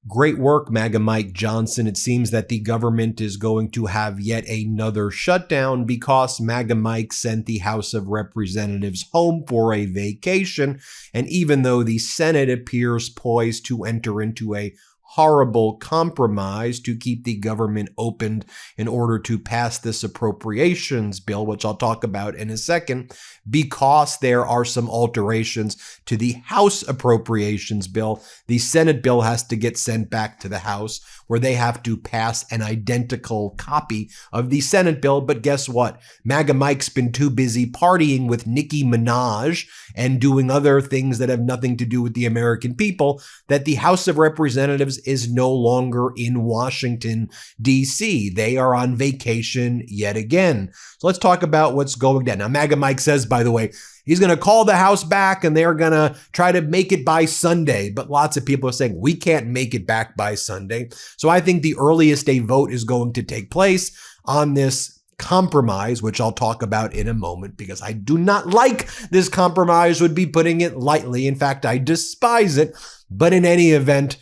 Great work, MAGA Mike Johnson. It seems that the government is going to have yet another shutdown because MAGA Mike sent the House of Representatives home for a vacation. And even though the Senate appears poised to enter into a horrible compromise to keep the government opened in order to pass this appropriations bill, which I'll talk about in a second, because there are some alterations to the House appropriations bill. The Senate bill has to get sent back to the House, where they have to pass an identical copy of the Senate bill. But guess what? MAGA Mike's been too busy partying with Nicki Minaj and doing other things that have nothing to do with the American people that the House of Representatives is no longer in Washington, D.C. They are on vacation yet again. So let's talk about what's going down. Now, MAGA Mike says, by the way, he's going to call the House back and they're going to try to make it by Sunday. But lots of people are saying we can't make it back by Sunday. So I think the earliest a vote is going to take place on this compromise, which I'll talk about in a moment, because I do not like this compromise, would be putting it lightly. In fact, I despise it. But in any event,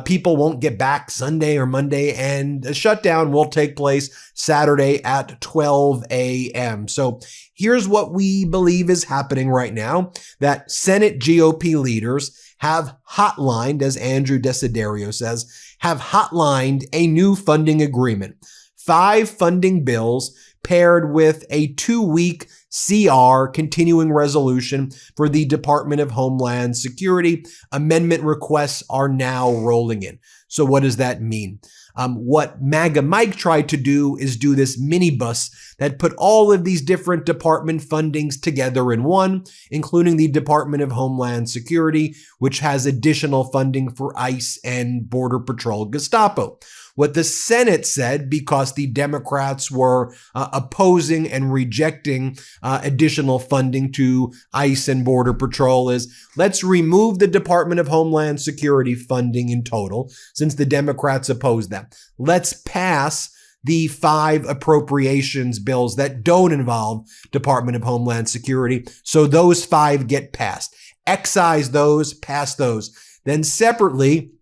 people won't get back Sunday or Monday, and the shutdown will take place Saturday at 12 a.m. So here's what we believe is happening right now, that Senate GOP leaders have hotlined, as Andrew Desiderio says, have hotlined a new funding agreement. 5 funding bills paired with a 2-week CR, continuing resolution for the Department of Homeland Security. Amendment requests are now rolling in. So what does that mean? What MAGA Mike tried to do is do this minibus that put all of these different department fundings together in one, including the Department of Homeland Security, which has additional funding for ICE and Border Patrol Gestapo. What the Senate said, because the Democrats were opposing and rejecting additional funding to ICE and Border Patrol, is let's remove the Department of Homeland Security funding in total, since the Democrats opposed that. Let's pass the 5 appropriations bills that don't involve Department of Homeland Security, so those 5 get passed. Excise those, pass those. Then separately,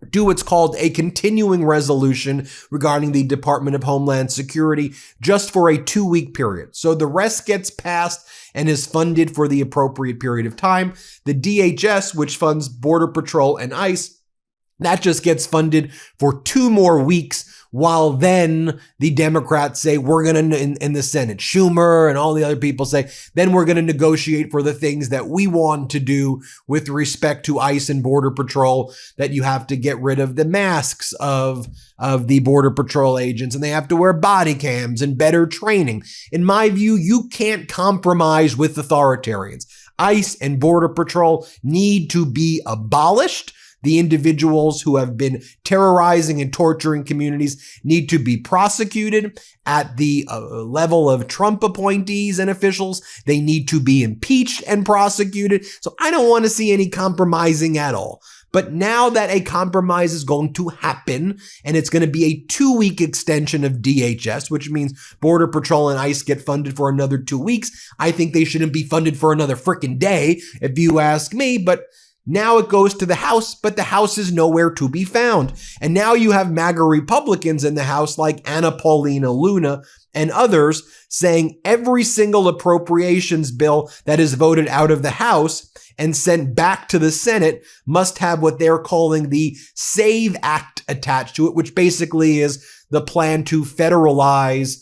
do what's called a continuing resolution regarding the Department of Homeland Security just for a 2-week period. So the rest gets passed and is funded for the appropriate period of time. The DHS, which funds Border Patrol and ICE, that just gets funded for 2 more weeks, while then the Democrats say we're going to, in the Senate, Schumer and all the other people say, then we're going to negotiate for the things that we want to do with respect to ICE and Border Patrol, that you have to get rid of the masks of the Border Patrol agents, and they have to wear body cams and better training. In my view, you can't compromise with authoritarians. ICE and Border Patrol need to be abolished. The individuals who have been terrorizing and torturing communities need to be prosecuted at the level of Trump appointees and officials. They need to be impeached and prosecuted. So I don't want to see any compromising at all. But now that a compromise is going to happen, and it's going to be a 2-week extension of DHS, which means Border Patrol and ICE get funded for another 2 weeks, I think they shouldn't be funded for another frickin' day, if you ask me. But now it goes to the House, but the House is nowhere to be found. And now you have MAGA Republicans in the House like Anna Paulina Luna and others saying every single appropriations bill that is voted out of the House and sent back to the Senate must have what they're calling the SAVE Act attached to it, which basically is the plan to federalize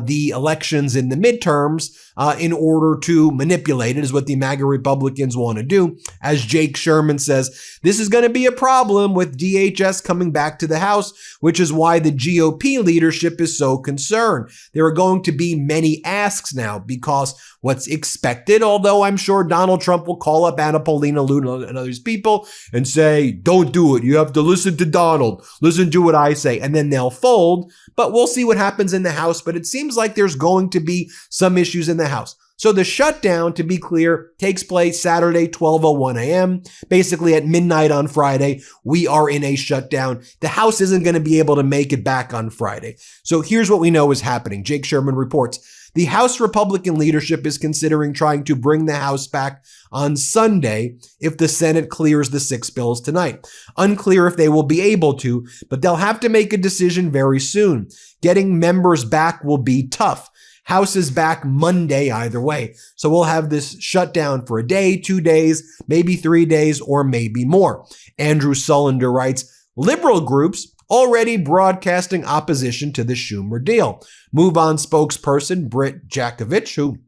the elections in the midterms in order to manipulate it, is what the MAGA Republicans want to do. As Jake Sherman says, this is going to be a problem with DHS coming back to the House, which is why the GOP leadership is so concerned. There are going to be many asks now, because what's expected, although I'm sure Donald Trump will call up Anna Paulina Luna and others people and say, don't do it. You have to listen to Donald. Listen to what I say. And then they'll fold. But we'll see what happens in the House. But it seems like there's going to be some issues in the House. So the shutdown, to be clear, takes place Saturday, 12:01 a.m. Basically at midnight on Friday, we are in a shutdown. The House isn't going to be able to make it back on Friday. So here's what we know is happening. Jake Sherman reports The House Republican leadership is considering trying to bring the House back on Sunday if the Senate clears the 6 bills tonight. Unclear if they will be able to, but they'll have to make a decision very soon. Getting members back will be tough. House is back Monday either way. So we'll have this shutdown for a day, 2 days, maybe 3 days, or maybe more. Andrew Sullender writes, liberal groups already broadcasting opposition to the Schumer deal. Move On spokesperson Britt Jakovich, who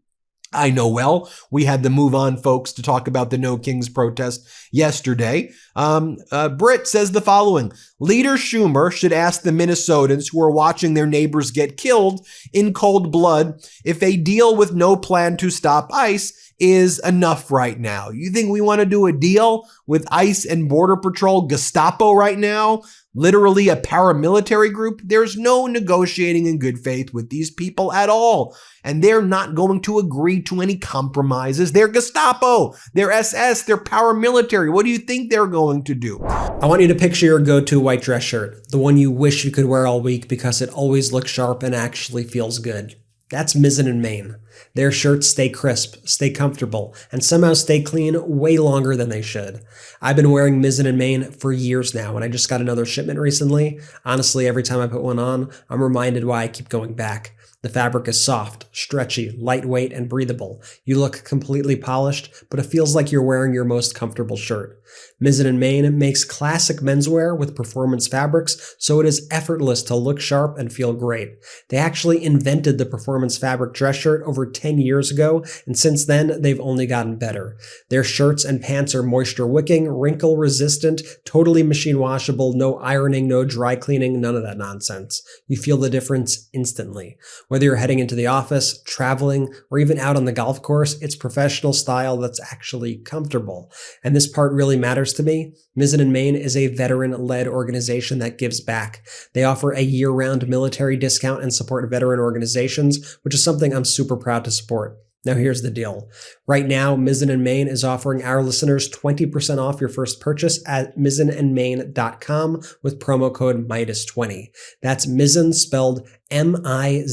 I know well. We had the Move On folks to talk about the No Kings protest yesterday. Britt says the following: Leader Schumer should ask the Minnesotans who are watching their neighbors get killed in cold blood if a deal with no plan to stop ICE is enough right now. You think we want to do a deal with ICE and Border Patrol, Gestapo right now? Literally a paramilitary group? There's no negotiating in good faith with these people at all. And they're not going to agree to any compromises. They're Gestapo, they're SS, they're paramilitary. What do you think they're going to do? I want you to picture your go-to white dress shirt, the one you wish you could wear all week because it always looks sharp and actually feels good. That's Mizzen and Main. Their shirts stay crisp, stay comfortable, and somehow stay clean way longer than they should. I've been wearing Mizzen and Main for years now, and I just got another shipment recently. Honestly, every time I put one on, I'm reminded why I keep going back. The fabric is soft, stretchy, lightweight, and breathable. You look completely polished, but it feels like you're wearing your most comfortable shirt. Mizzen and Main makes classic menswear with performance fabrics, so it is effortless to look sharp and feel great. They actually invented the performance fabric dress shirt over 10 years ago, and since then, they've only gotten better. Their shirts and pants are moisture wicking, wrinkle resistant, totally machine washable, no ironing, no dry cleaning, none of that nonsense. You feel the difference instantly. Whether you're heading into the office, traveling, or even out on the golf course, it's professional style that's actually comfortable. And this part really matters to me. Mizzen and Main is a veteran-led organization that gives back. They offer a year-round military discount and support veteran organizations, which is something I'm super proud to support. Now here's the deal. Right now, Mizzen and Main is offering our listeners 20% off your first purchase at mizzenandmain.com with promo code MeidasTouch. That's Mizzen spelled M-I-Z-Z-E-N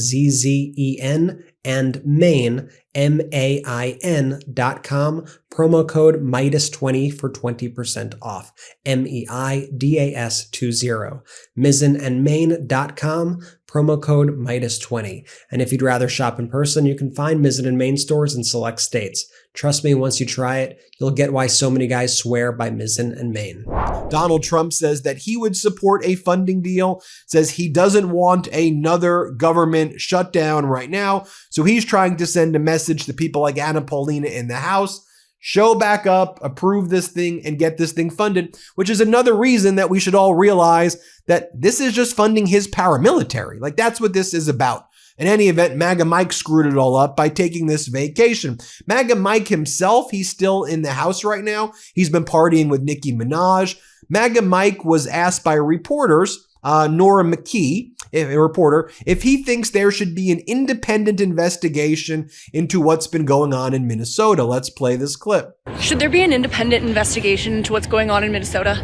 and Main, MAIN.com, promo code MeidasTouch for 20% off. MEIDAS20. Mizzenandmain.com, promo code MeidasTouch. And if you'd rather shop in person, you can find Mizzen and Main stores in select states. Trust me, once you try it, you'll get why so many guys swear by Mizzen and Main. Donald Trump says that he would support a funding deal, says he doesn't want another government shutdown right now. So he's trying to send a message to people like Anna Paulina in the House. Show back up, approve this thing, and get this thing funded, which is another reason that we should all realize that this is just funding his paramilitary. Like, that's what this is about. In any event, MAGA Mike screwed it all up by taking this vacation. MAGA Mike himself, he's still in the house right now. He's been partying with Nicki Minaj. MAGA Mike was asked by reporters, Nora McKee, a reporter, if he thinks there should be an independent investigation into what's been going on in Minnesota. Let's play this clip. Should there be an independent investigation into what's going on in Minnesota?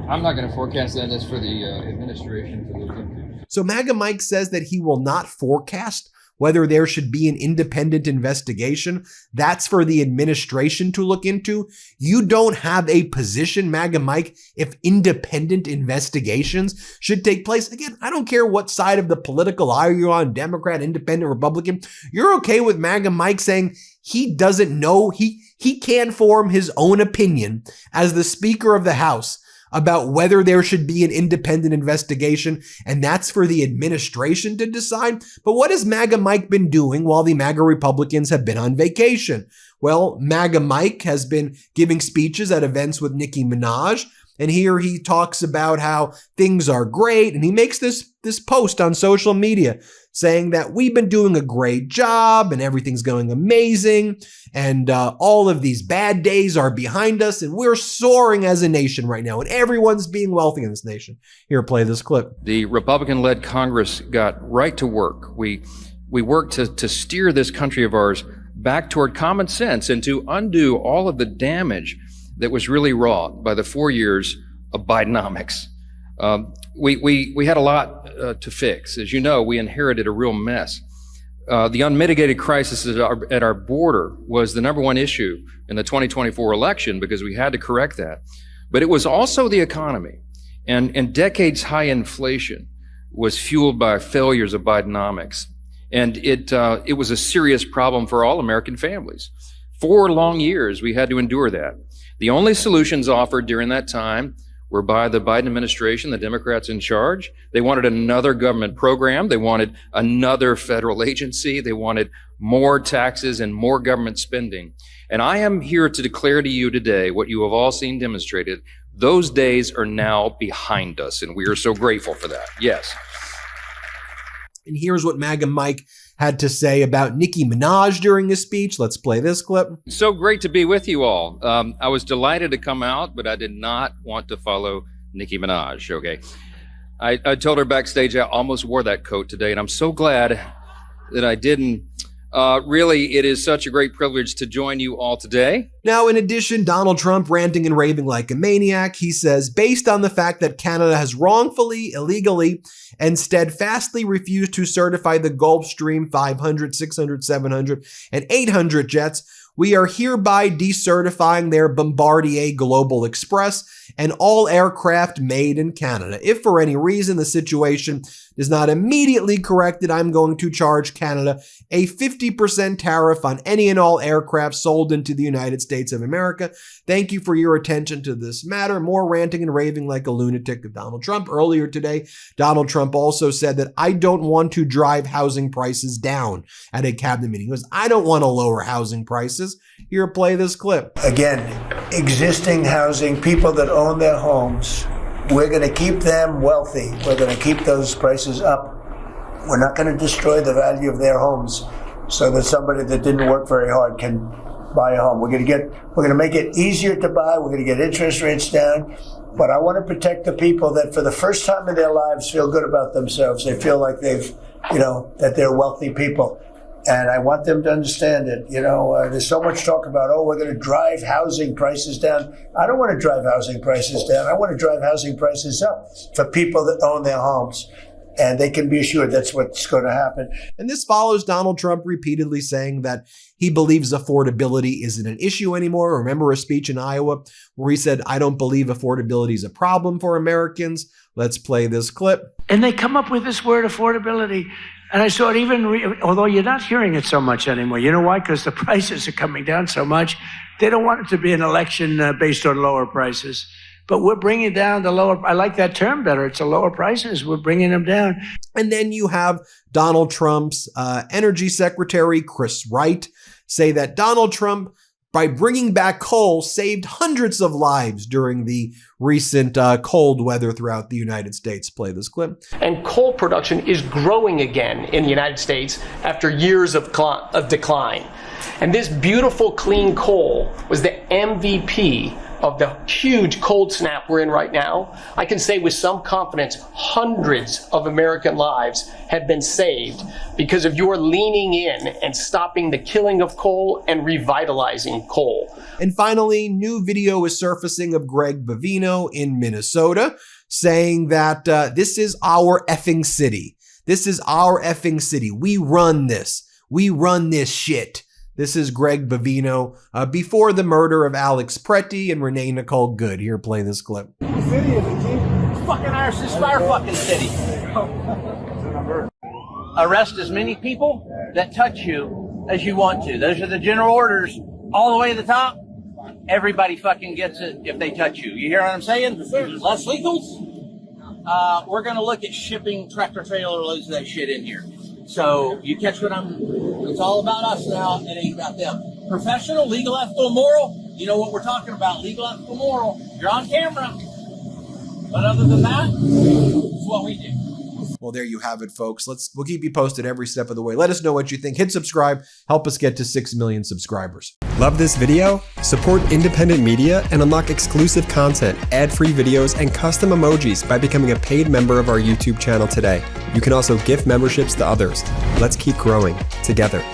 I'm not going to forecast that. That's for the administration to look into. So MAGA Mike says that he will not forecast whether there should be an independent investigation. That's for the administration to look into. You don't have a position, MAGA Mike, if independent investigations should take place. Again, I don't care what side of the political aisle you're on, Democrat, Independent, Republican. You're okay with MAGA Mike saying he doesn't know, he can't form his own opinion as the Speaker of the House about whether there should be an independent investigation, and that's for the administration to decide. But what has MAGA Mike been doing while the MAGA Republicans have been on vacation? Well, MAGA Mike has been giving speeches at events with Nicki Minaj, and here he talks about how things are great, and he makes this post on social media saying that we've been doing a great job and everything's going amazing, and all of these bad days are behind us, and we're soaring as a nation right now, and everyone's being wealthy in this nation. Here, play this clip. The Republican-led Congress got right to work. We worked to steer this country of ours back toward common sense and to undo all of the damage that was really wrought by the 4 years of Bidenomics. We had a lot to fix. As you know, we inherited a real mess. The unmitigated crisis at our border was the number one issue in the 2024 election because we had to correct that. But it was also the economy. And decades high inflation was fueled by failures of Bidenomics. And it was a serious problem for all American families. 4 long years we had to endure that. The only solutions offered during that time were by the Biden administration, the Democrats in charge. They wanted another government program. They wanted another federal agency. They wanted more taxes and more government spending. And I am here to declare to you today what you have all seen demonstrated. Those days are now behind us, and we are so grateful for that. Yes. And here's what MAGA Mike had to say about Nicki Minaj during his speech. Let's play this clip. So great to be with you all. I was delighted to come out, but I did not want to follow Nicki Minaj, okay? I told her backstage I almost wore that coat today, and I'm so glad that I didn't. Really, it is such a great privilege to join you all today. Now, in addition, Donald Trump ranting and raving like a maniac. He says, based on the fact that Canada has wrongfully, illegally, and steadfastly refused to certify the Gulfstream 500, 600, 700, and 800 jets, we are hereby decertifying their Bombardier Global Express and all aircraft made in Canada. If for any reason the situation is not immediately corrected, I'm going to charge Canada a 50% tariff on any and all aircraft sold into the United States of America. Thank you for your attention to this matter. More ranting and raving like a lunatic of Donald Trump. Earlier today, Donald Trump also said that I don't want to drive housing prices down at a cabinet meeting. He goes, I don't want to lower housing prices. Here, play this clip. Again, existing housing, people that own their homes, we're going to keep them wealthy. We're going to keep those prices up. We're not going to destroy the value of their homes so that somebody that didn't work very hard can buy a home. We're going to make it easier to buy. We're going to get interest rates down. But I want to protect the people that for the first time in their lives feel good about themselves. They feel like that they're wealthy people. And I want them to understand it. There's so much talk about, we're going to drive housing prices down. I don't want to drive housing prices down. I want to drive housing prices up for people that own their homes. And they can be assured that's what's going to happen. And this follows Donald Trump repeatedly saying that he believes affordability isn't an issue anymore. Remember a speech in Iowa where he said, I don't believe affordability is a problem for Americans. Let's play this clip. And they come up with this word affordability. And I saw it although you're not hearing it so much anymore. You know why? Because the prices are coming down so much. They don't want it to be an election based on lower prices. But we're bringing down the lower. I like that term better. It's the lower prices. We're bringing them down. And then you have Donald Trump's energy secretary, Chris Wright, say that Donald Trump, by bringing back coal, saved hundreds of lives during the recent cold weather throughout the United States. Play this clip. And coal production is growing again in the United States after years of decline. And this beautiful, clean coal was the MVP of the huge cold snap we're in right now. I can say with some confidence, hundreds of American lives have been saved because of your leaning in and stopping the killing of coal and revitalizing coal. And finally, new video is surfacing of Greg Bovino in Minnesota saying that this is our effing city. This is our effing city. We run this. We run this shit. This is Greg Bovino before the murder of Alex Pretty and Renee Nicole Good. Here, play this clip. City is it, Chief? Fucking Irish, this fire fucking city. Arrest as many people that touch you as you want to. Those are the general orders all the way to the top. Everybody fucking gets it if they touch you. You hear what I'm saying? Less legals. We're going to look at shipping tractor trailer loads of that shit in here. So you catch what it's all about us now. It ain't about them. Professional, legal, ethical, moral. You know what we're talking about. Legal, ethical, moral. You're on camera. But other than that, it's what we do. Well, there you have it, folks. We'll keep you posted every step of the way. Let us know what you think. Hit subscribe. Help us get to 6 million subscribers. Love this video? Support independent media and unlock exclusive content, ad-free videos, and custom emojis by becoming a paid member of our YouTube channel today. You can also gift memberships to others. Let's keep growing together.